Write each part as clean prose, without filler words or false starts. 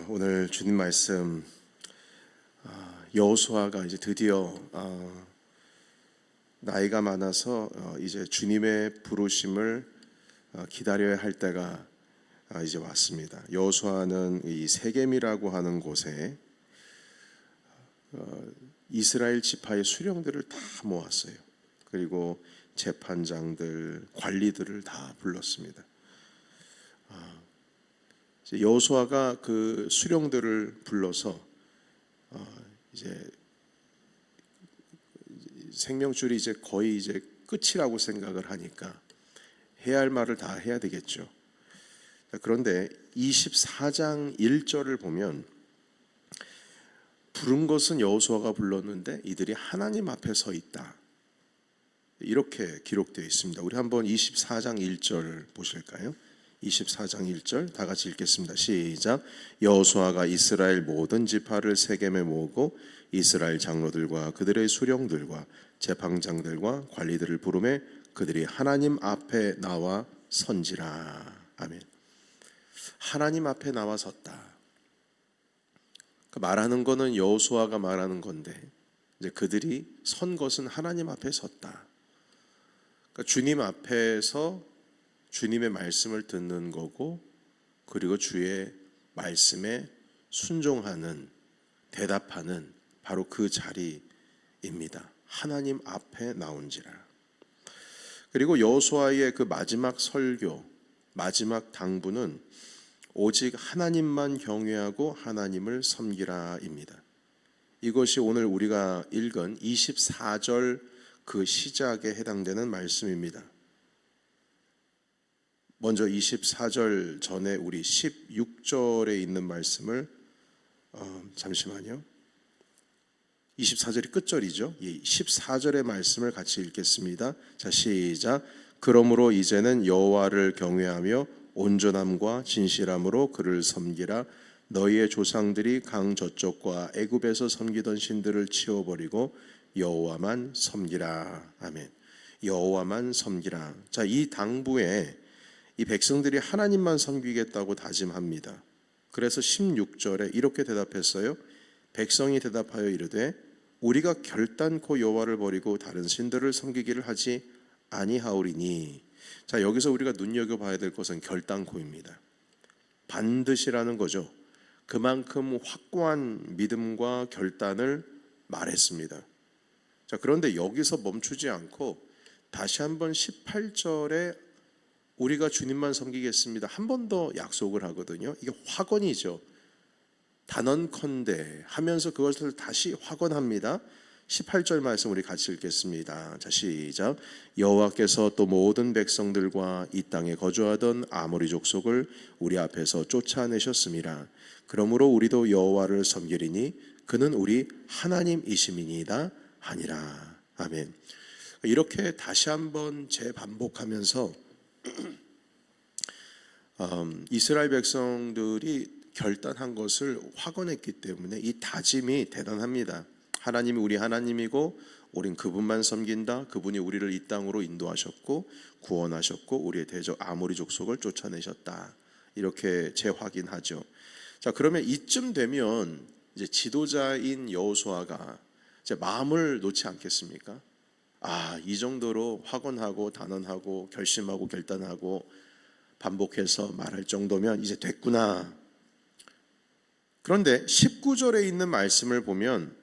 오늘 주님 말씀 여호수아가 이제 드디어 나이가 많아서 이제 주님의 부르심을 기다려야 할 때가 이제 왔습니다. 여호수아는 이 세겜이라고 하는 곳에 이스라엘 지파의 수령들을 다 모았어요. 그리고 재판장들, 관리들을 다 불렀습니다. 여호수아가 그 수령들을 불러서 이제 생명줄이 이제 거의 이제 끝이라고 생각을 하니까 해야 할 말을 다 해야 되겠죠. 그런데 24장 1절을 보면 부른 것은 여호수아가 불렀는데 이들이 하나님 앞에 서 있다, 이렇게 기록되어 있습니다. 우리 한번 24장 1절 보실까요? 24장 1절 다 같이 읽겠습니다. 시작. 여호수아가 이스라엘 모든 지파를 세겜에 모으고 이스라엘 장로들과 그들의 수령들과 재판장들과 관리들을 부르매 그들이 하나님 앞에 나와 선지라. 아멘. 하나님 앞에 나와 섰다. 말하는 거는 여호수아가 말하는 건데 이제 그들이 선 것은 하나님 앞에 섰다. 그러니까 주님 앞에서 주님의 말씀을 듣는 거고, 그리고 주의 말씀에 순종하는, 대답하는 바로 그 자리입니다. 하나님 앞에 나온지라. 그리고 여호수아의 그 마지막 설교, 마지막 당부는 오직 하나님만 경외하고 하나님을 섬기라입니다. 이것이 오늘 우리가 읽은 24절 그 시작에 해당되는 말씀입니다. 먼저 24절 전에 우리 16절에 있는 말씀을 잠시만요. 24절이 끝절이죠. 14절의 말씀을 같이 읽겠습니다. 자, 시작. 그러므로 이제는 여호와를 경외하며 온전함과 진실함으로 그를 섬기라. 너희의 조상들이 강 저쪽과 애굽에서 섬기던 신들을 치워버리고 여호와만 섬기라. 아멘. 여호와만 섬기라. 자, 이 당부에 이 백성들이 하나님만 섬기겠다고 다짐합니다. 그래서 16절에 이렇게 대답했어요. 백성이 대답하여 이르되 우리가 결단코 여호와를 버리고 다른 신들을 섬기기를 하지 아니하오리니. 자, 여기서 우리가 눈여겨봐야 될 것은 결단코입니다. 반드시라는 거죠. 그만큼 확고한 믿음과 결단을 말했습니다. 자, 그런데 여기서 멈추지 않고 다시 한번 18절에 우리가 주님만 섬기겠습니다, 한 번 더 약속을 하거든요. 이게 확언이죠. 단언컨대 하면서 그것을 다시 확언합니다. 18절 말씀 우리 같이 읽겠습니다. 자, 시작. 여호와께서 또 모든 백성들과 이 땅에 거주하던 아모리 족속을 우리 앞에서 쫓아내셨음이라. 그러므로 우리도 여호와를 섬기리니 그는 우리 하나님이심이니이다 하니라. 아멘. 이렇게 다시 한번 재반복하면서 이스라엘 백성들이 결단한 것을 확언했기 때문에 이 다짐이 대단합니다. 하나님이 우리 하나님이고 우린 그분만 섬긴다. 그분이 우리를 이 땅으로 인도하셨고 구원하셨고 우리의 대적 아모리 족속을 쫓아내셨다. 이렇게 재확인하죠. 자, 그러면 이쯤 되면 이제 지도자인 여호수아가 이제 마음을 놓지 않겠습니까? 이 정도로 확언하고 단언하고 결심하고 결단하고 반복해서 말할 정도면 이제 됐구나. 그런데 19절에 있는 말씀을 보면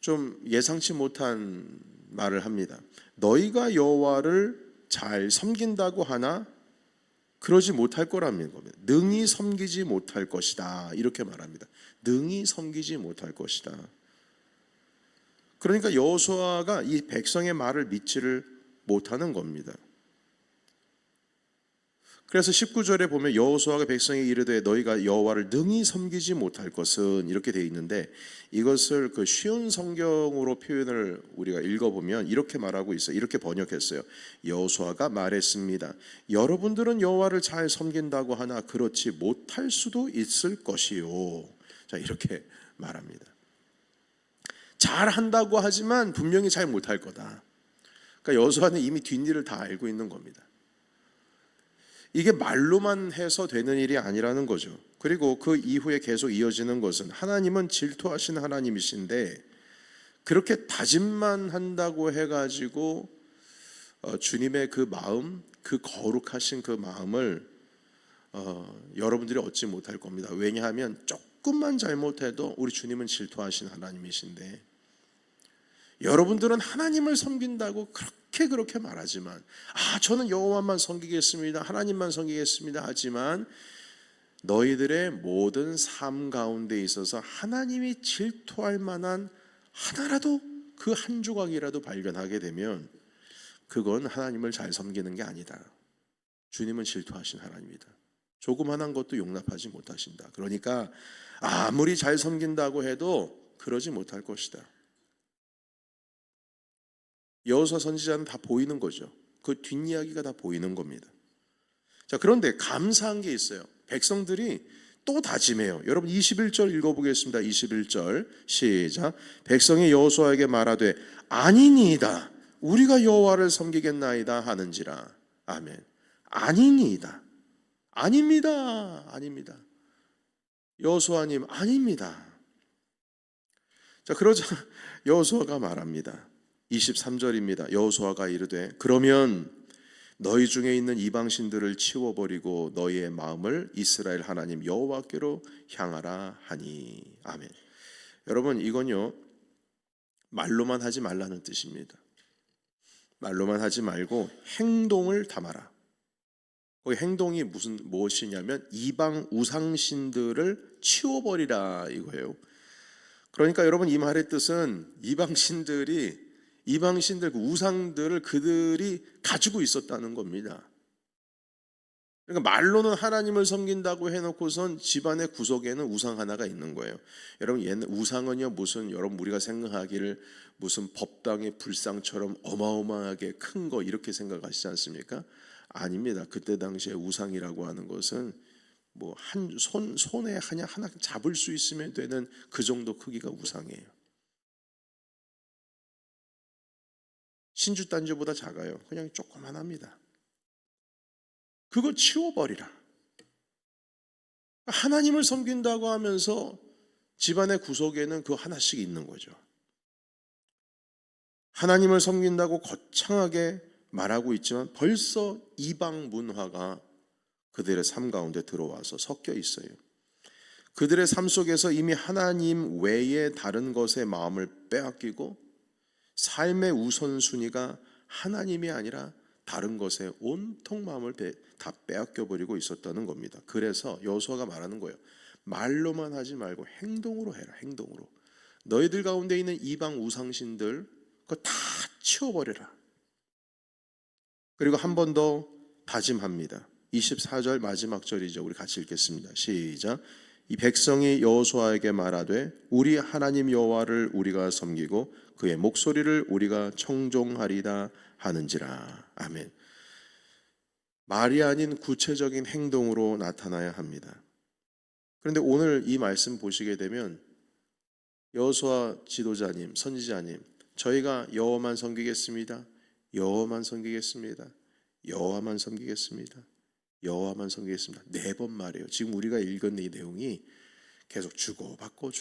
좀 예상치 못한 말을 합니다. 너희가 여호와를 잘 섬긴다고 하나 그러지 못할 거라는 겁니다. 능히 섬기지 못할 것이다, 이렇게 말합니다. 능히 섬기지 못할 것이다. 그러니까 여호수아가 이 백성의 말을 믿지를 못하는 겁니다. 그래서 19절에 보면 여호수아가 백성에게 이르되 너희가 여호와를 능히 섬기지 못할 것은, 이렇게 되어 있는데 이것을 그 쉬운 성경으로 표현을 우리가 읽어보면 이렇게 말하고 있어요. 이렇게 번역했어요. 여호수아가 말했습니다. 여러분들은 여호와를 잘 섬긴다고 하나 그렇지 못할 수도 있을 것이요. 자, 이렇게 말합니다. 잘 한다고 하지만 분명히 잘 못할 거다. 그러니까 여호수아는 이미 뒷일을 다 알고 있는 겁니다. 이게 말로만 해서 되는 일이 아니라는 거죠. 그리고 그 이후에 계속 이어지는 것은 하나님은 질투하신 하나님이신데 그렇게 다짐만 한다고 해가지고 주님의 그 마음, 그 거룩하신 그 마음을 여러분들이 얻지 못할 겁니다. 왜냐하면 조금만 잘못해도 우리 주님은 질투하신 하나님이신데 여러분들은 하나님을 섬긴다고 그렇게 말하지만 저는 여호와만 섬기겠습니다, 하나님만 섬기겠습니다 하지만 너희들의 모든 삶 가운데 있어서 하나님이 질투할 만한 하나라도 그 한 조각이라도 발견하게 되면 그건 하나님을 잘 섬기는 게 아니다. 주님은 질투하신 하나님이다. 조그만한 것도 용납하지 못하신다. 그러니까 아무리 잘 섬긴다고 해도 그러지 못할 것이다. 여호수아 선지자는 다 보이는 거죠. 그 뒷이야기가 다 보이는 겁니다. 자, 그런데 감사한 게 있어요. 백성들이 또 다짐해요. 여러분 21절 읽어보겠습니다. 21절 시작. 백성이 여호수아에게 말하되 아니니이다 우리가 여호와를 섬기겠나이다 하는지라. 아멘. 아니니이다. 아닙니다. 여호수아님 아닙니다. 자, 그러자 여호수아가 말합니다. 23절입니다. 여호수아가 이르되 그러면 너희 중에 있는 이방신들을 치워버리고 너희의 마음을 이스라엘 하나님 여호와께로 향하라 하니. 아멘. 여러분 이건요 말로만 하지 말라는 뜻입니다. 말로만 하지 말고 행동을 담아라. 거기 행동이 무엇이냐면 이방 우상신들을 치워버리라 이거예요. 그러니까 여러분 이 말의 뜻은 이방신들 그 우상들을 그들이 가지고 있었다는 겁니다. 그러니까 말로는 하나님을 섬긴다고 해놓고선 집안의 구석에는 우상 하나가 있는 거예요. 여러분 우상은요 여러분 우리가 생각하기를 무슨 법당의 불상처럼 어마어마하게 큰 거 이렇게 생각하시지 않습니까? 아닙니다. 그때 당시에 우상이라고 하는 것은 뭐 손에 하나 잡을 수 있으면 되는 그 정도 크기가 우상이에요. 신주단지보다 작아요. 그냥 조그만합니다. 그거 치워버리라. 하나님을 섬긴다고 하면서 집안의 구석에는 그 하나씩 있는 거죠. 하나님을 섬긴다고 거창하게 말하고 있지만 벌써 이방 문화가 그들의 삶 가운데 들어와서 섞여 있어요. 그들의 삶 속에서 이미 하나님 외에 다른 것에 마음을 빼앗기고 삶의 우선순위가 하나님이 아니라 다른 것에 온통 마음을 다 빼앗겨 버리고 있었다는 겁니다. 그래서 여호수아가 말하는 거예요. 말로만 하지 말고 행동으로 해라. 행동으로. 너희들 가운데 있는 이방 우상신들 그거 다 치워버려라. 그리고 한 번 더 다짐합니다. 24절 마지막 절이죠. 우리 같이 읽겠습니다. 시작. 이 백성이 여호수아에게 말하되 우리 하나님 여호와를 우리가 섬기고 그의 목소리를 우리가 청종하리다 하는지라. 아멘. 말이 아닌 구체적인 행동으로 나타나야 합니다. 그런데 오늘 이 말씀 보시게 되면 여호수아 지도자님, 선지자님, 저희가 여호와만 섬기겠습니다. 여호와만 섬기겠습니다. 여호와만 섬기겠습니다. 여호와만 섬기겠습니다. 4번 말이에요. 지금 우리가 읽은 이 내용이 계속 주고받고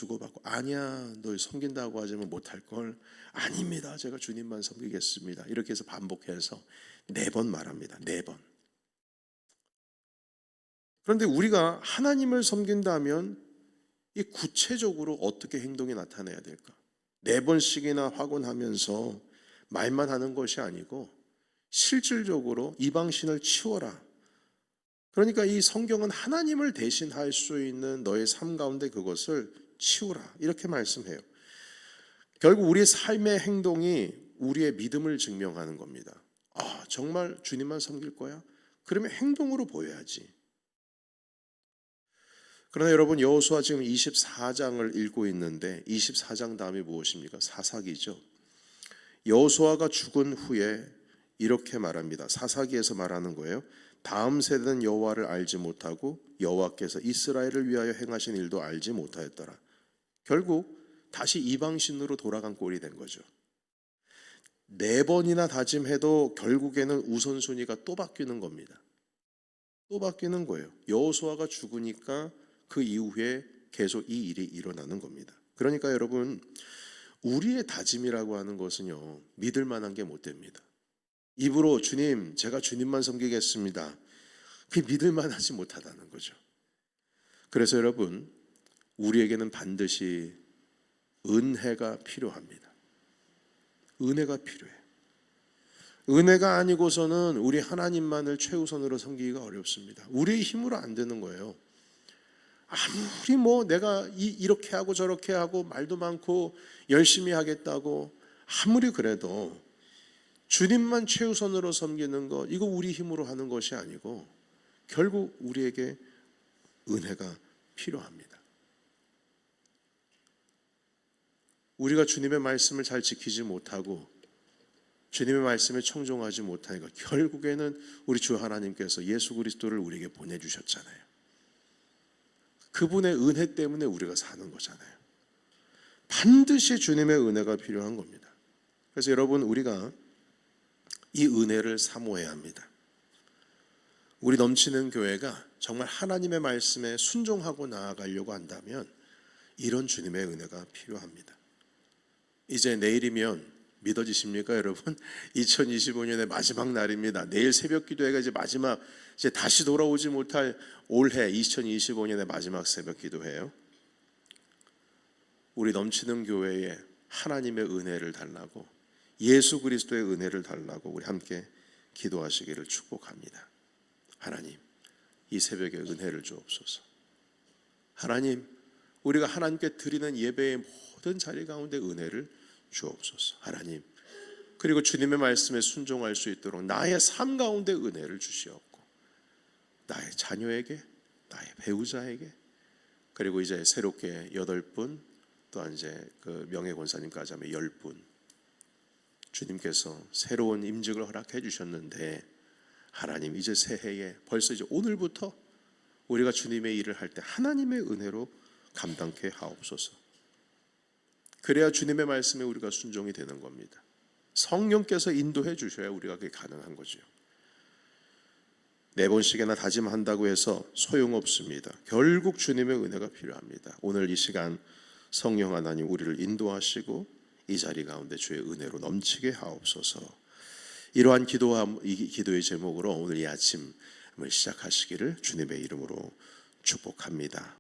아니야 너 섬긴다고 하지만 못할 걸. 아닙니다. 제가 주님만 섬기겠습니다. 이렇게 해서 반복해서 4번 말합니다. 4번. 그런데 우리가 하나님을 섬긴다면 이 구체적으로 어떻게 행동이 나타나야 될까? 4번씩이나 확언하면서 말만 하는 것이 아니고 실질적으로 이방신을 치워라. 그러니까 이 성경은 하나님을 대신할 수 있는 너의 삶 가운데 그것을 치우라 이렇게 말씀해요. 결국 우리의 삶의 행동이 우리의 믿음을 증명하는 겁니다. 정말 주님만 섬길 거야? 그러면 행동으로 보여야지. 그러나 여러분 여호수아 지금 24장을 읽고 있는데 24장 다음이 무엇입니까? 사사기죠. 여호수아가 죽은 후에 이렇게 말합니다. 사사기에서 말하는 거예요. 다음 세대는 여호와를 알지 못하고 여호와께서 이스라엘을 위하여 행하신 일도 알지 못하였더라. 결국 다시 이방신으로 돌아간 꼴이 된 거죠. 4번이나 다짐해도 결국에는 우선순위가 또 바뀌는 겁니다. 또 바뀌는 거예요. 여호수아가 죽으니까 그 이후에 계속 이 일이 일어나는 겁니다. 그러니까 여러분, 우리의 다짐이라고 하는 것은요, 믿을 만한 게 못 됩니다. 입으로 주님, 제가 주님만 섬기겠습니다. 그게 믿을 만하지 못하다는 거죠. 그래서 여러분, 우리에게는 반드시 은혜가 필요합니다. 은혜가 필요해요. 은혜가 아니고서는 우리 하나님만을 최우선으로 섬기기가 어렵습니다. 우리의 힘으로 안 되는 거예요. 아무리 내가 이렇게 하고 저렇게 하고 말도 많고 열심히 하겠다고 아무리 그래도 주님만 최우선으로 섬기는 것, 이거 우리 힘으로 하는 것이 아니고 결국 우리에게 은혜가 필요합니다. 우리가 주님의 말씀을 잘 지키지 못하고 주님의 말씀에 청종하지 못하니까 결국에는 우리 주 하나님께서 예수 그리스도를 우리에게 보내주셨잖아요. 그분의 은혜 때문에 우리가 사는 거잖아요. 반드시 주님의 은혜가 필요한 겁니다. 그래서 여러분, 우리가 이 은혜를 사모해야 합니다. 우리 넘치는 교회가 정말 하나님의 말씀에 순종하고 나아가려고 한다면 이런 주님의 은혜가 필요합니다. 이제 내일이면 믿어지십니까, 여러분? 2025년의 마지막 날입니다. 내일 새벽 기도회가 이제 마지막, 이제 다시 돌아오지 못할 올해 2025년의 마지막 새벽 기도회예요. 우리 넘치는 교회에 하나님의 은혜를 달라고, 예수 그리스도의 은혜를 달라고 우리 함께 기도하시기를 축복합니다. 하나님, 이 새벽에 은혜를 주옵소서. 하나님, 우리가 하나님께 드리는 예배의 모든 자리 가운데 은혜를 주옵소서. 하나님, 그리고 주님의 말씀에 순종할 수 있도록 나의 삶 가운데 은혜를 주시옵고, 나의 자녀에게, 나의 배우자에게, 그리고 이제 새롭게 8분, 또한 이제 그 명예권사님까지 하면 10분, 주님께서 새로운 임직을 허락해 주셨는데, 하나님, 이제 새해에 벌써 이제 오늘부터 우리가 주님의 일을 할 때 하나님의 은혜로 감당케 하옵소서. 그래야 주님의 말씀에 우리가 순종이 되는 겁니다. 성령께서 인도해 주셔야 우리가 그게 가능한 거죠. 4번씩이나 다짐한다고 해서 소용없습니다. 결국 주님의 은혜가 필요합니다. 오늘 이 시간 성령 하나님 우리를 인도하시고 이 자리 가운데 주의 은혜로 넘치게 하옵소서. 이러한 기도의 제목으로 오늘 이 아침을 시작하시기를 주님의 이름으로 축복합니다.